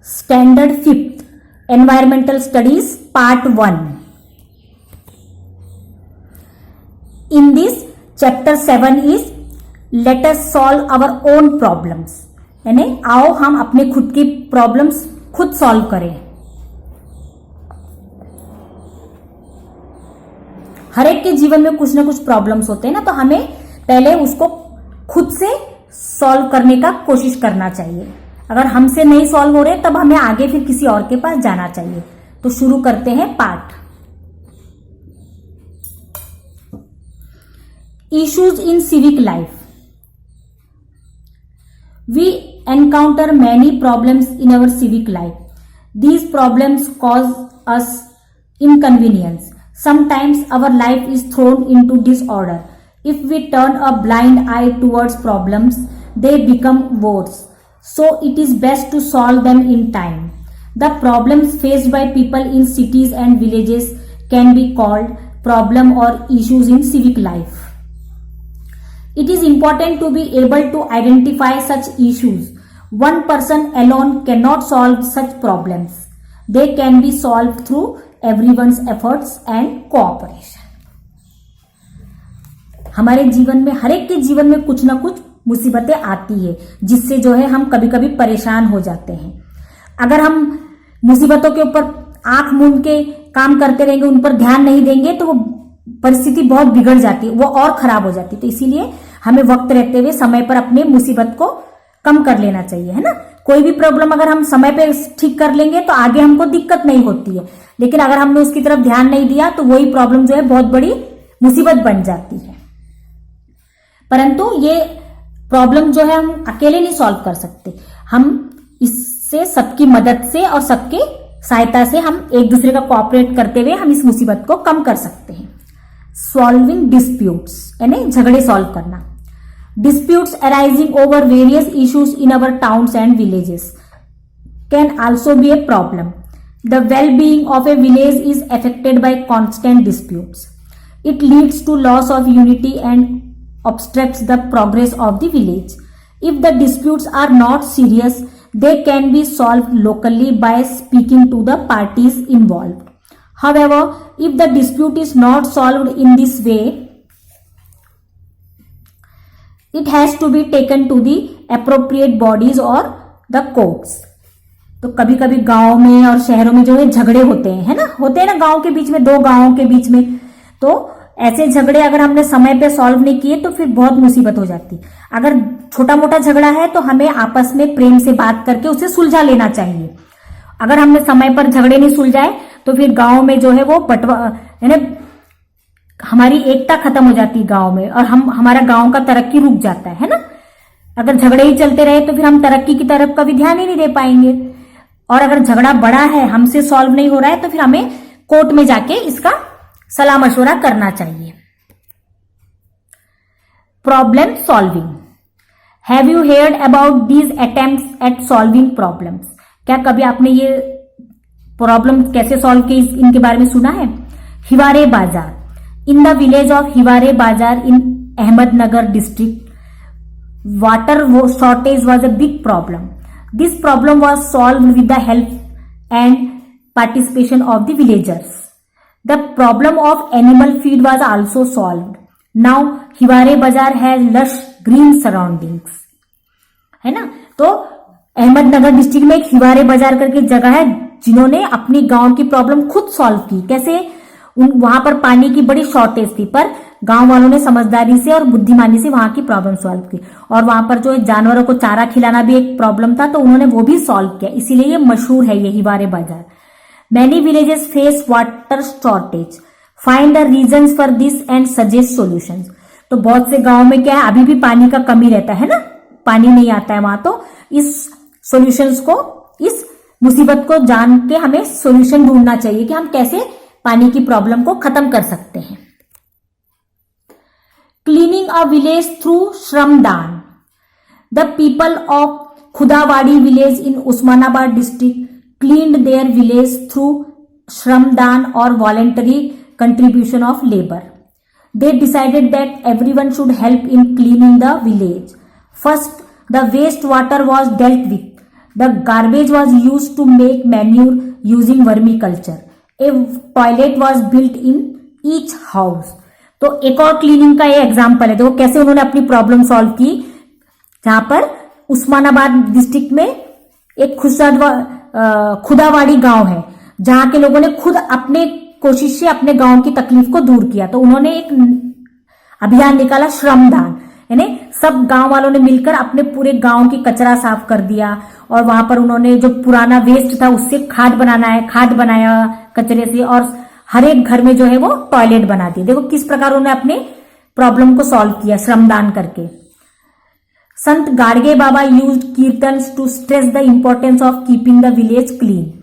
Standard 5th, Environmental Studies, Part 1. In this, Chapter 7 is Let us solve our own problems. यानी आओ हम अपने खुद की प्रॉब्लम्स खुद सॉल्व करें. हर एक के जीवन में कुछ ना कुछ प्रॉब्लम्स होते हैं ना, तो हमें पहले उसको खुद से सॉल्व करने का कोशिश करना चाहिए. अगर हमसे नहीं सॉल्व हो रहे तब हमें आगे फिर किसी और के पास जाना चाहिए. तो शुरू करते हैं part. Issues in civic life. We encounter many problems in our civic life. These problems cause us inconvenience. Sometimes our life is thrown into disorder. If we turn a blind eye towards problems, they become worse. So it is best to solve them in time. The problems faced by people in cities and villages can be called problem or issues in civic life. It is important to be able to identify such issues. One person alone cannot solve such problems. They can be solved through everyone's efforts and cooperation. हमारे जीवन में, हर एक के जीवन में कुछ ना कुछ मुसीबतें आती है, जिससे जो है हम कभी कभी परेशान हो जाते हैं. अगर हम मुसीबतों के ऊपर आंख मूंद के काम करते रहेंगे, उन पर ध्यान नहीं देंगे, तो वो परिस्थिति बहुत बिगड़ जाती है, वो और खराब हो जाती है. तो इसीलिए हमें वक्त रहते हुए समय पर अपने मुसीबत को कम कर लेना चाहिए, है ना. कोई भी प्रॉब्लम अगर हम समय पे ठीक कर लेंगे तो आगे हमको दिक्कत नहीं होती है, लेकिन अगर हमने उसकी तरफ ध्यान नहीं दिया तो वही प्रॉब्लम जो है बहुत बड़ी मुसीबत बन जाती है. परंतु ये प्रॉब्लम जो है हम अकेले नहीं सॉल्व कर सकते. हम इससे सबकी मदद से और सबके सहायता से हम एक दूसरे का कोऑपरेट करते हुए हम इस मुसीबत को कम कर सकते हैं. सॉल्विंग डिस्प्यूट्स यानी झगड़े सॉल्व करना. Disputes arising over various issues in our towns and villages can also be a problem. The well-being of a village is affected by constant disputes. It leads to loss of unity and obstructs the progress of the village. If the disputes are not serious, they can be solved locally by speaking to the parties involved. However, if the dispute is not solved in this way, it has to be taken to the appropriate bodies or the courts. तो कभी कभी गांव में और शहरों में जो है झगड़े होते हैं, है ना, होते हैं ना, गांव के बीच में, दो गांवों के बीच में. तो ऐसे झगड़े अगर हमने समय पे सॉल्व नहीं किए तो फिर बहुत मुसीबत हो जाती. अगर छोटा मोटा झगड़ा है तो हमें आपस में प्रेम से बात करके उसे सुलझा लेना चाहिए. अगर हमने समय पर झगड़े नहीं सुलझाए तो फिर गांव में जो है वो यानी हमारी एकता खत्म हो जाती है गांव में, और हमारा गांव का तरक्की रुक जाता है ना. अगर झगड़े ही चलते रहे तो फिर हम तरक्की की तरफ का भी ध्यान ही नहीं दे पाएंगे. और अगर झगड़ा बड़ा है, हमसे सॉल्व नहीं हो रहा है, तो फिर हमें कोर्ट में जाके इसका सलाह मशवरा करना चाहिए. Problem solving. Have you heard about these attempts at solving problems. क्या कभी आपने ये प्रॉब्लम कैसे सॉल्व की इनके बारे में सुना है? हिवारे बाजार. In the village of Hiware Bazar in Ahmednagar district, water shortage was a big problem. This problem was solved with the help and participation of the villagers. The problem of animal feed was also solved. Now Hiware Bazar has lush green surroundings. है ना. तो Ahmednagar district में एक हिवारे बाजार करके जगह है, जिन्होंने अपनी गांव की प्रॉब्लम खुद सॉल्व की. कैसे? वहां पर पानी की बड़ी शॉर्टेज थी, पर गांव वालों ने समझदारी से और बुद्धिमानी से वहां की प्रॉब्लम सॉल्व की. और वहां पर जो जानवरों को चारा खिलाना भी एक प्रॉब्लम था, तो उन्होंने वो भी सॉल्व किया. इसीलिए ये मशहूर है, ये हिवारे बाजार. Many villages face water shortage. Find the reasons for this and suggest solutions. तो बहुत से गांव में क्या है, अभी भी पानी का कमी रहता है ना, पानी नहीं आता है वहां. तो इस सॉल्यूशंस को, इस मुसीबत को जान के हमें सॉल्यूशन ढूंढना चाहिए कि हम कैसे पानी की प्रॉब्लम को खत्म कर सकते हैं. Cleaning a village through shramdan. The people of Khudawadi village in Osmanabad district cleaned their village through shramdan और voluntary contribution of labour. They decided that everyone should help in cleaning the village. First, the wastewater was dealt with. The garbage was use to make manure using vermiculture, a toilet was built in each house. तो एक और cleaning का ये example है, देखो कैसे उन्होंने अपनी प्रॉब्लम सॉल्व की। जहां पर उस्मानाबाद डिस्ट्रिक्ट में एक खुदावाड़ी गांव है, जहां के लोगों ने खुद अपने कोशिश से अपने गांव की तकलीफ को दूर किया। तो उन्होंने एक अभियान निकाला, श्रमदान, यानी सब गांव वालों ने मिलकर अपने पूरे गांव की कचरा साफ कर दिया और वहां पर उन्होंने जो पुराना वेस्ट था उससे खाद बनाया कचरे से, और हर एक घर में जो है वो टॉयलेट बना दिए। देखो किस प्रकार उन्होंने अपने प्रॉब्लम को सॉल्व किया श्रमदान करके। Sant Gadge Baba used kirtans to stress the importance of keeping the village clean.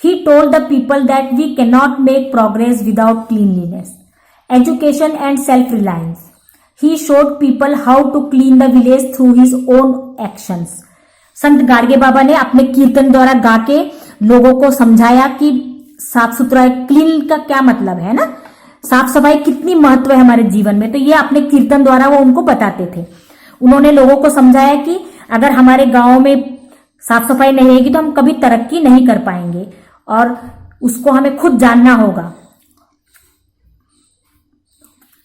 He told the people that we cannot make progress without cleanliness, education and self-reliance. He showed people how to clean the village through his own actions. संत गाडगे बाबा ने अपने कीर्तन द्वारा गा के लोगों को समझाया कि साफ सुथरा क्लीन का क्या मतलब है ना, साफ सफाई कितनी महत्व है हमारे जीवन में। तो ये अपने कीर्तन द्वारा वो उनको बताते थे। उन्होंने लोगों को समझाया कि अगर हमारे गांव में साफ सफाई नहीं रहेगी तो हम कभी तरक्की नहीं कर पाएंगे और उसको हमें खुद जानना होगा।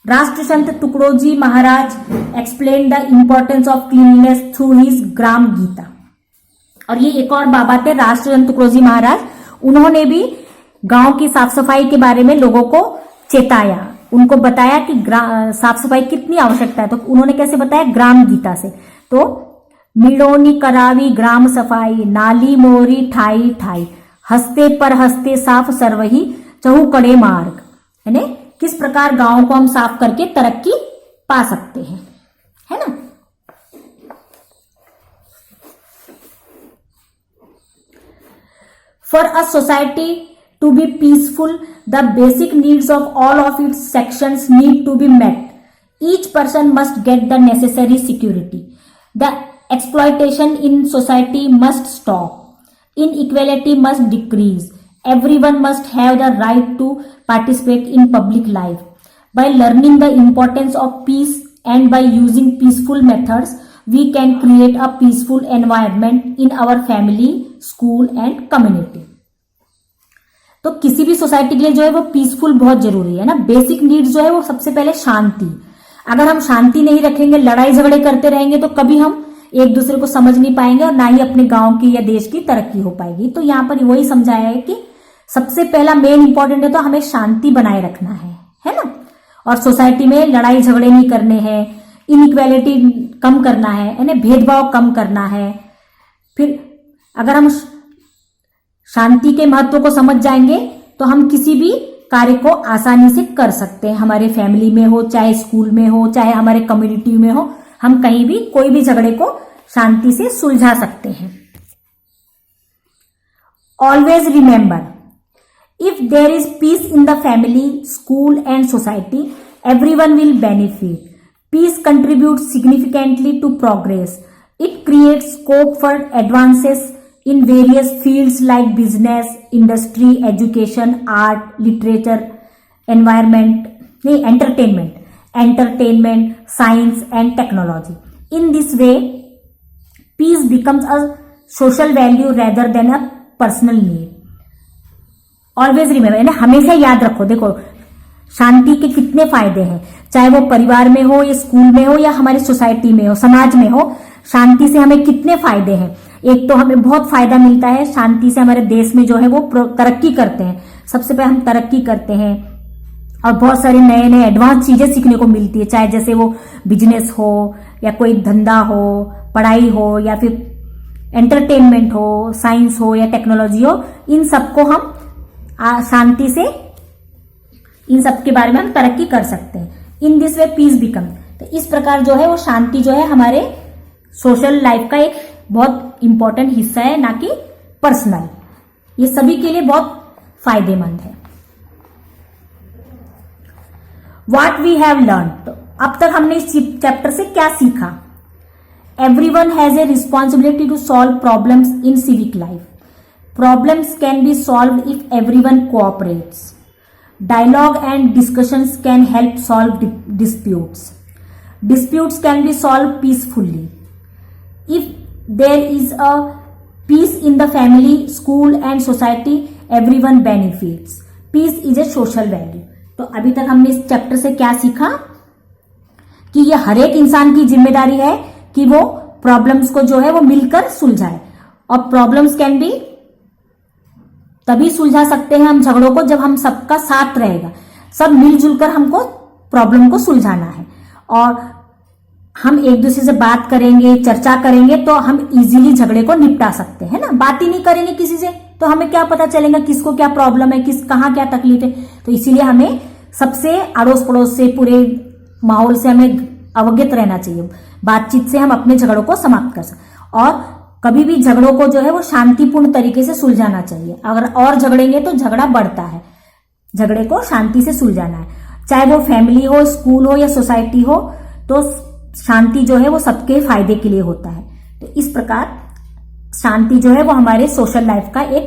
Rashtra Sant Tukdoji Maharaj explain the importance of cleanliness through his Gram Geeta. और ये एक और बाबा थे राष्ट्र संत तुकडोजी महाराज, उन्होंने भी गांव की साफ सफाई के बारे में लोगों को चेताया, उनको बताया कि साफ सफाई कितनी आवश्यकता है। तो उन्होंने कैसे बताया, ग्राम गीता से। तो मिलोनी करावी ग्राम सफाई, नाली मोरी ठाई ठाई, हंसते पर हंसते साफ सरवही, चहु कड़े मार्ग, यानी किस प्रकार गांव को हम साफ करके तरक्की पा सकते हैं, है ना। For a society to be peaceful, the basic needs of all of its sections need to be met. Each person must get the necessary security. The exploitation in society must stop. Inequality must decrease. Everyone must have the right to participate in public life. By learning the importance of peace and by using peaceful methods, we can create a peaceful environment in our family, school and community. तो किसी भी society के लिए जो है वो peaceful बहुत जरूरी है ना। बेसिक नीड्स जो है वो सबसे पहले शांति। अगर हम शांति नहीं रखेंगे, लड़ाई झगड़े करते रहेंगे तो कभी हम एक दूसरे को समझ नहीं पाएंगे और ना ही अपने गांव की या देश की तरक्की हो पाएगी। तो यहाँ पर वही समझाया है कि सबसे पहला मेन इंपॉर्टेंट है तो हमें शांति बनाए रखना है ना। और सोसाइटी में लड़ाई झगड़े नहीं करने हैं, इनइक्वालिटी कम करना है, यानी भेदभाव कम करना है। फिर अगर हम शांति के महत्व को समझ जाएंगे तो हम किसी भी कार्य को आसानी से कर सकते हैं। हमारे फैमिली में हो, चाहे स्कूल में हो, चाहे हमारे कम्युनिटी में हो, हम कहीं भी कोई भी झगड़े को शांति से सुलझा सकते हैं। Always remember, if there is peace in the family, school and society, everyone will benefit. Peace contributes significantly to progress. It creates scope for advances in various fields like business, industry, education, art, literature, entertainment, science and technology. In this way, peace becomes a social value rather than a personal need. Always remember, यानी हमेशा याद रखो, देखो शांति के कितने फायदे हैं, चाहे वो परिवार में हो या स्कूल में हो या हमारी सोसाइटी में हो, समाज में हो। शांति से हमें कितने फायदे हैं। एक तो हमें बहुत फायदा मिलता है शांति से, हमारे देश में जो है वो तरक्की करते हैं। सबसे पहले हम तरक्की करते हैं और बहुत सारे नए नए एडवांस चीजें सीखने को मिलती है, चाहे जैसे वो बिजनेस हो या कोई धंधा हो, पढ़ाई हो या फिर एंटरटेनमेंट हो, साइंस हो या टेक्नोलॉजी हो। इन सबको हम शांति से, इन सब के बारे में हम तरक्की कर सकते हैं। In this way peace become, तो इस प्रकार जो है वो शांति जो है हमारे सोशल लाइफ का एक बहुत इंपॉर्टेंट हिस्सा है, ना कि पर्सनल। ये सभी के लिए बहुत फायदेमंद है। व्हाट वी हैव लर्न, तो अब तक हमने इस चैप्टर से क्या सीखा। Everyone has a responsibility to solve problems in civic life. Problems can be solved if everyone cooperates. Dialogue and discussions can help solve disputes. Disputes can be solved peacefully. If there is a peace in the family, school and society, everyone benefits. Peace is a social value. तो अभी तक हमने इस chapter से क्या सीखा कि ये हर एक इंसान की जिम्मेदारी है कि वो प्रॉब्लम्स को जो है वो मिलकर सुलझाए, और प्रॉब्लम्स कैन बी तभी सुलझा सकते हैं हम झगड़ों को जब हम सबका साथ रहेगा, सब मिलजुल कर हमको प्रॉब्लम को सुलझाना है। और हम एक दूसरे से बात करेंगे, चर्चा करेंगे तो हम इजीली झगड़े को निपटा सकते हैं ना। बात ही नहीं करेंगे किसी से तो हमें क्या पता चलेगा किसको क्या प्रॉब्लम है, कहाँ क्या तकलीफ है। तो इसीलिए हमें सबसे अड़ोस पड़ोस से, पूरे माहौल से हमें अवगत रहना चाहिए। बातचीत से हम अपने झगड़ों को समाप्त कर सकते, और कभी भी झगड़ों को जो है वो शांतिपूर्ण तरीके से सुलझाना चाहिए। अगर और झगड़ेंगे तो झगड़ा बढ़ता है, झगड़े को शांति से सुलझाना है। चाहे वो फैमिली हो, स्कूल हो या सोसाइटी हो, तो शांति जो है वो सबके फायदे के लिए होता है। तो इस प्रकार शांति जो है वो हमारे सोशल लाइफ का एक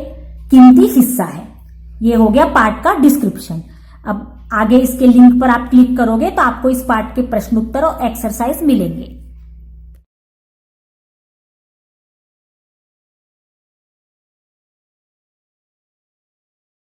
कीमती हिस्सा है। ये हो गया पार्ट का डिस्क्रिप्शन। अब आगे इसके लिंक पर आप क्लिक करोगे तो आपको इस पार्ट के प्रश्न उत्तर और एक्सरसाइज मिलेंगे।